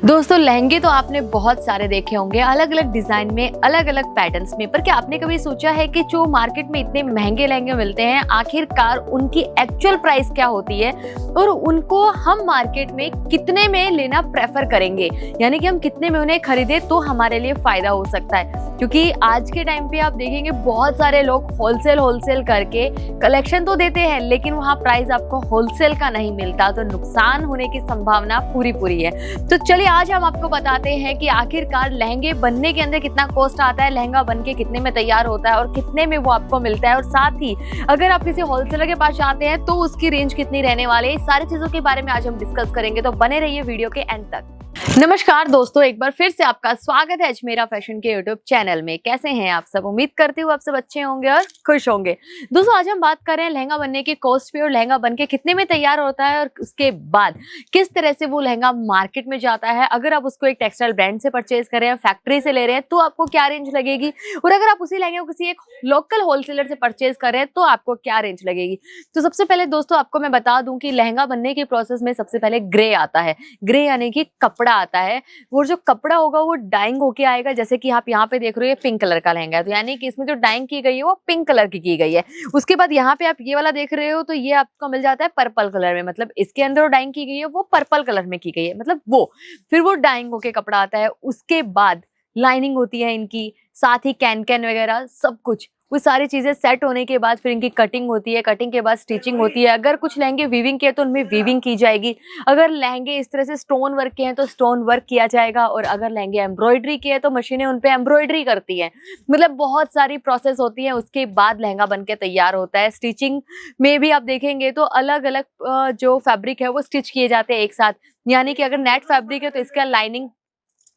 दोस्तों लहंगे तो आपने बहुत सारे देखे होंगे, अलग अलग डिजाइन में, अलग अलग पैटर्न्स में। पर क्या आपने कभी सोचा है कि जो मार्केट में इतने महंगे लहंगे मिलते हैं, आखिरकार उनकी एक्चुअल प्राइस क्या होती है और उनको हम मार्केट में कितने में लेना प्रेफर करेंगे, यानी कि हम कितने में उन्हें खरीदे तो हमारे लिए फायदा हो सकता है। क्योंकि आज के टाइम पे आप देखेंगे बहुत सारे लोग होलसेल करके कलेक्शन तो देते हैं, लेकिन वहाँ प्राइस आपको होलसेल का नहीं मिलता, तो नुकसान होने की संभावना पूरी है। तो चलिए आज हम आपको बताते हैं कि आखिरकार लहंगे बनने के अंदर कितना कॉस्ट आता है, लहंगा बन के कितने में तैयार होता है और कितने में वो आपको मिलता है, और साथ ही अगर आप किसी होलसेलर के पास जाते हैं तो उसकी रेंज कितनी रहने वाली है। सारी चीजों के बारे में आज हम डिस्कस करेंगे, तो बने रहिए वीडियो के एंड तक। नमस्कार दोस्तों, एक बार फिर से आपका स्वागत है अजमेरा फैशन के यूट्यूब चैनल में। कैसे हैं आप सब? उम्मीद करती हूँ आप सब अच्छे होंगे और खुश होंगे। दोस्तों आज हम बात कर रहे हैं लहंगा बनने की कॉस्ट पे और लहंगा बन के कितने में तैयार होता है और उसके बाद किस तरह से वो लहंगा मार्केट में जाता है। अगर आप उसको एक टेक्सटाइल ब्रांड से परचेज कर रहे हैं, फैक्ट्री से ले रहे हैं, तो आपको क्या रेंज लगेगी, और अगर आप उसी लहंगे को किसी एक लोकल होलसेलर से परचेज कर रहे हैं तो आपको क्या रेंज लगेगी। तो सबसे पहले दोस्तों आपको मैं बता दूं कि लहंगा बनने के प्रोसेस में सबसे पहले ग्रे आता है। ग्रे यानी कि कपड़ा आता है, वो जो कपड़ा होगा वो डाइंग होके आएगा। जैसे कि आप यहाँ पे देख रहे हो, ये पिंक कलर का लहंगा है, तो यानी कि इसमें जो डाइंग की गई है वो पिंक कलर की गई है। उसके बाद यहाँ पे आप ये वाला देख रहे हो, तो ये आपको मिल जाता है पर्पल कलर में, मतलब इसके अंदर डाइंग की गई है वो पर्पल कलर में की गई है, मतलब वो फिर वो डाइंग होके कपड़ा आता है। उसके बाद लाइनिंग होती है इनकी, साथ ही कैन वगैरह सब कुछ, वो सारी चीजें सेट होने के बाद फिर इनकी कटिंग होती है। कटिंग के बाद स्टिचिंग होती है। अगर कुछ लहंगे वीविंग के हैं तो उनमें वीविंग की जाएगी। अगर लहंगे इस तरह से स्टोन वर्क के हैं तो स्टोन वर्क किया जाएगा, और अगर लहंगे एम्ब्रॉयडरी के हैं तो मशीनें उन पे एम्ब्रॉयडरी करती हैं। मतलब बहुत सारी प्रोसेस होती है। उसके बाद लहंगा बन के तैयार होता है। स्टिचिंग में भी आप देखेंगे तो अलग अलग जो फैब्रिक है वो स्टिच किए जाते हैं एक साथ, यानी कि अगर नेट फैब्रिक है तो इसका लाइनिंग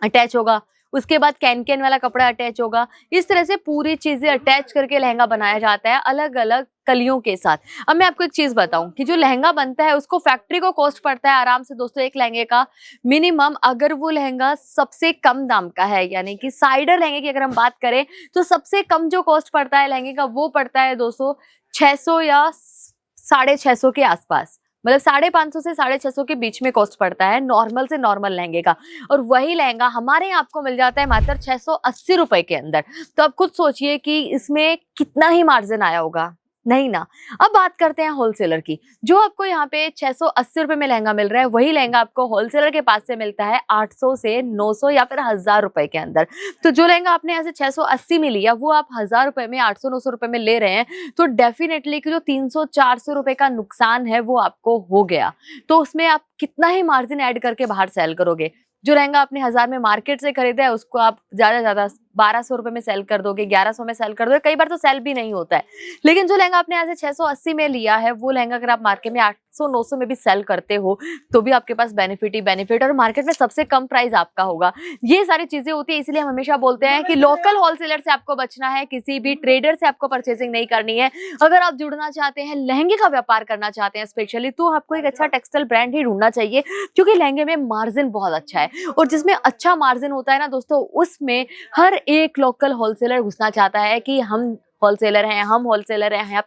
अटैच होगा, उसके बाद कैन वाला कपड़ा अटैच होगा। इस तरह से पूरी चीजें अटैच करके लहंगा बनाया जाता है अलग अलग कलियों के साथ। अब मैं आपको एक चीज बताऊं कि जो लहंगा बनता है उसको फैक्ट्री को कॉस्ट पड़ता है आराम से दोस्तों एक लहंगे का मिनिमम, अगर वो लहंगा सबसे कम दाम का है, यानी कि साइडर लहंगे की अगर हम बात करें तो सबसे कम जो कॉस्ट पड़ता है लहंगे का वो पड़ता है दोस्तों 600 या 650 के आसपास। मतलब 550 से 650 के बीच में कॉस्ट पड़ता है नॉर्मल से नॉर्मल लहंगे का, और वही लहंगा हमारे यहाँ आपको मिल जाता है मात्र 680 रुपए के अंदर। तो आप खुद सोचिए कि इसमें कितना ही मार्जिन आया होगा, नहीं ना। अब बात करते हैं होलसेलर की। जो आपको यहाँ पे 680 रुपए में लहंगा मिल रहा है, वही लहंगा आपको होलसेलर के पास से मिलता है 800 से 900 या फिर 1000 रुपए के अंदर। तो जो लहंगा आपने यहाँ से 680 में लिया वो आप 1000 रुपए में, 800-900 रुपए में ले रहे हैं, तो डेफिनेटली कि जो 300-400 रुपए का नुकसान है वो आपको हो गया। तो उसमें आप कितना ही मार्जिन ऐड करके बाहर सेल करोगे। जो लहंगा आपने 1000 में मार्केट से खरीदा है उसको आप ज्यादा 1200 रुपए में सेल कर दोगे, 1100 में सेल कर दोगे, कई बार तो सेल भी नहीं होता है। लेकिन जो लहंगा आपने यहाँ से 680 में लिया है वो लहंगा अगर आप मार्केट में 800-900 में भी सेल करते हो तो भी आपके पास बेनिफिट ही बेनिफिट, और मार्केट में सबसे कम प्राइस आपका होगा। ये सारी चीजें होती है, इसलिए हम हमेशा बोलते हैं कि लोकल होलसेलर से आपको बचना है, किसी भी ट्रेडर से आपको परचेसिंग नहीं करनी है। अगर आप जुड़ना चाहते हैं, लहंगे का व्यापार करना चाहते हैं स्पेशली, तो आपको एक अच्छा टेक्सटाइल ब्रांड ही ढूंढना चाहिए, क्योंकि लहंगे में मार्जिन बहुत अच्छा है। और जिसमें अच्छा मार्जिन होता है ना दोस्तों, उसमें हर एक लोकल होलसेलर घुसना चाहता है कि हम होलसेलर हैं, यहाँ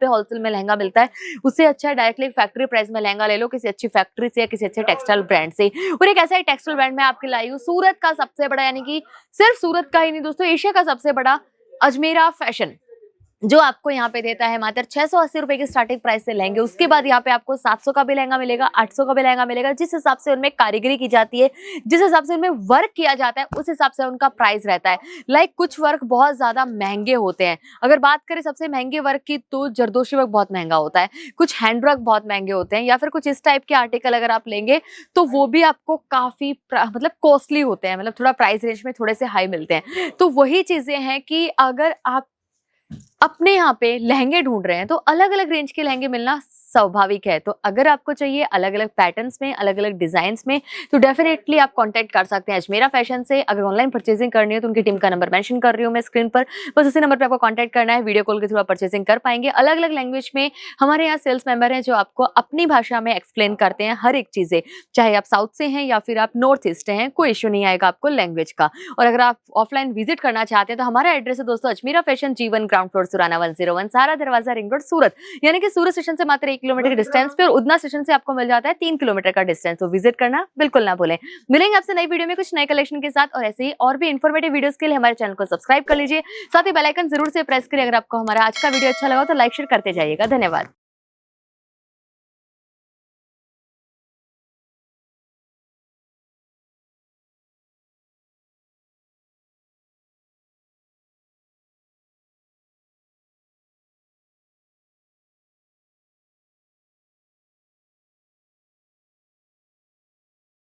पे होलसेल में लहंगा मिलता है, उससे अच्छा डायरेक्टली फैक्ट्री प्राइस में लहंगा ले लो किसी अच्छी फैक्ट्री से या किसी अच्छे टेक्सटाइल ब्रांड से। और एक ऐसा ही टेक्सटाइल ब्रांड मैं आपके लाई हूँ, सूरत का सबसे बड़ा, यानी कि सिर्फ सूरत का ही नहीं दोस्तों, एशिया का सबसे बड़ा अजमेरा फैशन, जो आपको यहाँ पे देता है मात्र 680 रुपए की स्टार्टिंग प्राइस से लहंगे। उसके बाद यहाँ पे आपको 700 का भी लहंगा मिलेगा, 800 का भी लहंगा मिलेगा। जिस हिसाब से उनमें कारीगरी की जाती है, जिस हिसाब से उनमें वर्क किया जाता है, उस हिसाब से उनका प्राइस रहता है। लाइक कुछ वर्क बहुत ज्यादा महंगे होते हैं। अगर बात करें सबसे महंगे वर्क की तो जरदोशी वर्क बहुत महंगा होता है, कुछ हैंड वर्क बहुत महंगे होते हैं, या फिर कुछ इस टाइप के आर्टिकल अगर आप लेंगे तो वो भी आपको काफी मतलब कॉस्टली होते हैं, मतलब थोड़ा प्राइस रेंज में थोड़े से हाई मिलते हैं। तो वही चीजें हैं कि अगर आप अपने यहाँ पे लहंगे ढूंढ रहे हैं तो अलग अलग रेंज के लहंगे मिलना स्वाभाविक है। तो अगर आपको चाहिए अलग अलग पैटर्न्स में, अलग अलग डिजाइन में, तो डेफिनेटली आप कांटेक्ट कर सकते हैं अजमेरा फैशन से। अगर ऑनलाइन परचेसिंग करनी है तो उनकी टीम का नंबर मेंशन कर रही हूँ मैं स्क्रीन पर, बस उसी नंबर पर आपको कांटेक्ट करना है। वीडियो कॉल के थ्रू आप परचेसिंग कर पाएंगे। अलग अलग लैंग्वेज में हमारे यहाँ सेल्स मेंबर हैं जो आपको अपनी भाषा में एक्सप्लेन करते हैं हर एक चीजें, चाहे आप साउथ से हैं या फिर आप नॉर्थ ईस्ट हैं, कोई इश्यू नहीं आएगा आपको लैंग्वेज का। और अगर आप ऑफलाइन विजिट करना चाहते हैं तो हमारा एड्रेस है दोस्तों Ajmera fashion, G1 ground floor road Surana 101, सारा दरवाजा रिंग रोड सूरत। यानी कि सूरत स्टेशन से मात्र 1 किलोमीटर के डिस्टेंस पे और उधना स्टेशन से आपको मिल जाता है 3 किलोमीटर का डिस्टेंस। तो विजिट करना बिल्कुल ना भूलें। मिलेंगे आपसे नई वीडियो में कुछ नए कलेक्शन के साथ, और ऐसे ही और भी इन्फॉर्मेटिव वीडियोस के लिए हमारे चैनल को सब्सक्राइब कर लीजिए। साथ ही बेल आइकन जरूर से प्रेस करिए। अगर आपको हमारा आज का वीडियो अच्छा लगा तो लाइक शेयर करते जाइएगा। धन्यवाद।